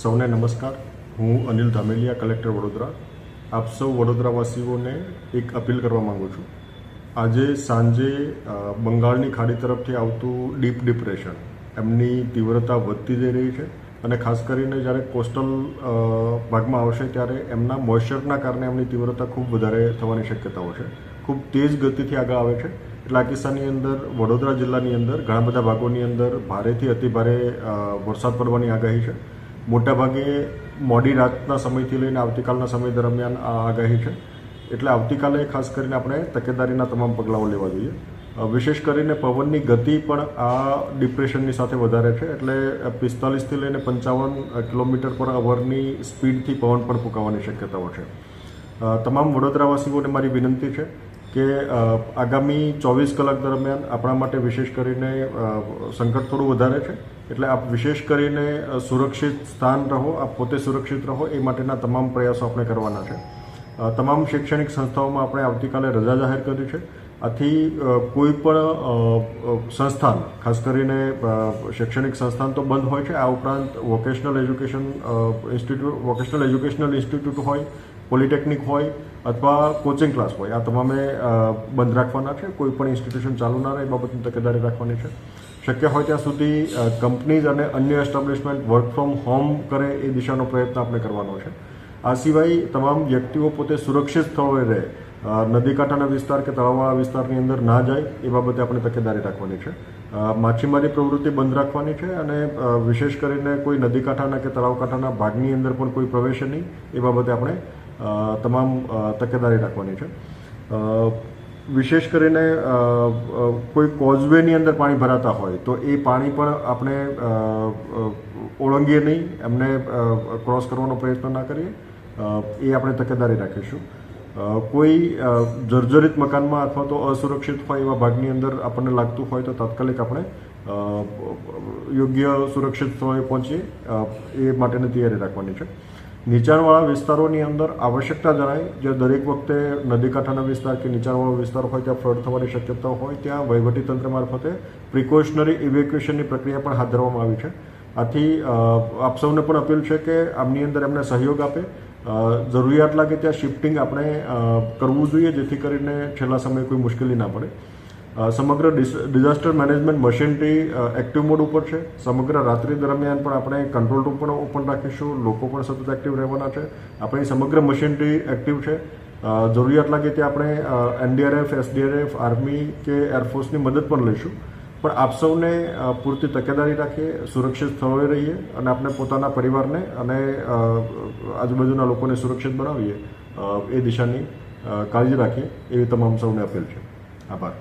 સૌને નમસ્કાર. હું અનિલ ધામેલિયા, કલેક્ટર વડોદરા. આપ સૌ વડોદરાવાસીઓને એક અપીલ કરવા માંગુ છું. આજે સાંજે બંગાળની ખાડી તરફથી આવતું ડીપ ડિપ્રેશન એમની તીવ્રતા વધતી જઈ રહી છે અને ખાસ કરીને જ્યારે કોસ્ટલ ભાગમાં આવશે ત્યારે એમના મોઇશ્ચરના કારણે એમની તીવ્રતા ખૂબ વધારે થવાની શક્યતાઓ છે. ખૂબ તેજ ગતિથી આગળ આવે છે. એટલે આ કિસ્સાની અંદર વડોદરા જિલ્લાની અંદર ઘણા બધા ભાગોની અંદર ભારેથી અતિભારે વરસાદ પડવાની આગાહી છે. મોટાભાગે મોડી રાતના સમયથી લઈને આવતીકાલના સમય દરમિયાન આ આગાહી છે. એટલે આવતીકાલે ખાસ કરીને આપણે તકેદારીના તમામ પગલાઓ લેવા જોઈએ. વિશેષ કરીને પવનની ગતિ પણ આ ડિપ્રેશનની સાથે વધારે છે. એટલે 45થી લઈને 55 કિલોમીટર પર અવરની સ્પીડથી પવન પણ ફૂંકાવાની શક્યતાઓ છે. તમામ વડોદરાવાસીઓને મારી વિનંતી છે કે આગામી 24 કલાક દરમિયાન આપણા માટે વિશેષ કરીને સંકટ થોડું વધારે છે. એટલે આપ વિશેષ કરીને સુરક્ષિત સ્થાન રહો, આપ પોતે સુરક્ષિત રહો એ માટેના તમામ પ્રયાસો આપણે કરવાના છે. તમામ શૈક્ષણિક સંસ્થાઓમાં આપણે આવતીકાલે રજા જાહેર કરી છે. આથી કોઈ પણ સંસ્થાન, ખાસ કરીને શૈક્ષણિક સંસ્થાન તો બંધ હોય છે. આ ઉપરાંત વોકેશનલ એજ્યુકેશનલ ઇન્સ્ટિટ્યૂટ હોય, પોલિટેકનિક હોય અથવા કોચિંગ ક્લાસ હોય, આ તમામે બંધ રાખવાના છે. કોઈ પણ ઇન્સ્ટિટ્યુશન ચાલુ ના રહે એ બાબતની તકેદારી રાખવાની છે. શક્ય હોય ત્યાં સુધી કંપનીઝ અને અન્ય એસ્ટાબ્લિશમેન્ટ વર્ક ફ્રોમ હોમ કરે એ દિશાનો પ્રયત્ન આપણે કરવાનો છે. આ સિવાય તમામ વ્યક્તિઓ પોતે સુરક્ષિત સ્થળોએ રહે, નદી કાંઠાના વિસ્તાર કે તળાવવાળા વિસ્તારની અંદર ના જાય એ બાબતે આપણે તકેદારી રાખવાની છે. માછીમારી પ્રવૃત્તિ બંધ રાખવાની છે અને વિશેષ કરીને કોઈ નદી કાંઠાના કે તળાવ કાંઠાના ભાગની અંદર પણ કોઈ પ્રવેશે નહીં એ બાબતે આપણે તમામ તકેદારી રાખવાની છે. વિશેષ કરીને કોઈ કોઝવેની અંદર પાણી ભરાતા હોય તો એ પાણી પણ આપણે ઓળંગીએ નહીં, એમને ક્રોસ કરવાનો પ્રયત્ન ના કરીએ, એ આપણે તકેદારી રાખીશું. કોઈ જર્જરિત મકાનમાં અથવા તો અસુરક્ષિત હોય એવા ભાગની અંદર આપણને લાગતું હોય તો તાત્કાલિક આપણે યોગ્ય સુરક્ષિત સ્થળોએ પહોંચીએ એ માટેની તૈયારી રાખવાની છે. નીચાણવાળા વિસ્તારોની અંદર આવશ્યકતા જણાય, જે દરેક વખતે નદી કાંઠાના વિસ્તાર કે નીચાણવાળો વિસ્તાર હોય ત્યાં ફ્લડ થવાની શક્યતા હોય ત્યાં વહીવટીતંત્ર મારફતે પ્રિકોશનરી ઇવેક્યુએશનની પ્રક્રિયા પણ હાથ ધરવામાં આવી છે. આથી આપ સૌને પણ અપીલ છે કે આમની અંદર એમને સહયોગ આપે. જરૂરિયાત લાગે ત્યાં શિફ્ટિંગ આપણે કરવું જોઈએ, જેથી કરીને છેલ્લા સમયે કોઈ મુશ્કેલી ના પડે. સમગ્ર disaster management machinery active mode ઉપર છે. સમગ્ર રાત્રિ દરમિયાન પણ આપણે કંટ્રોલ રૂમ પણ ઓપન રાખીશું. લોકો પણ સતત એક્ટિવ રહેવાના છે. આપણી સમગ્ર મશીનરી એક્ટિવ છે. જરૂરિયાત લાગે ત્યાં આપણે NDRF, SDRF, આર્મી કે એરફોર્સની મદદ પણ લઈશું. પણ આપ સૌને પૂરતી તકેદારી રાખીએ, સુરક્ષિત સ્થળોએ રહીએ અને આપણે પોતાના પરિવારને અને આજુબાજુના લોકોને સુરક્ષિત બનાવીએ એ દિશાની કાળજી રાખીએ એવી તમામ સૌને અપીલ છે. આભાર.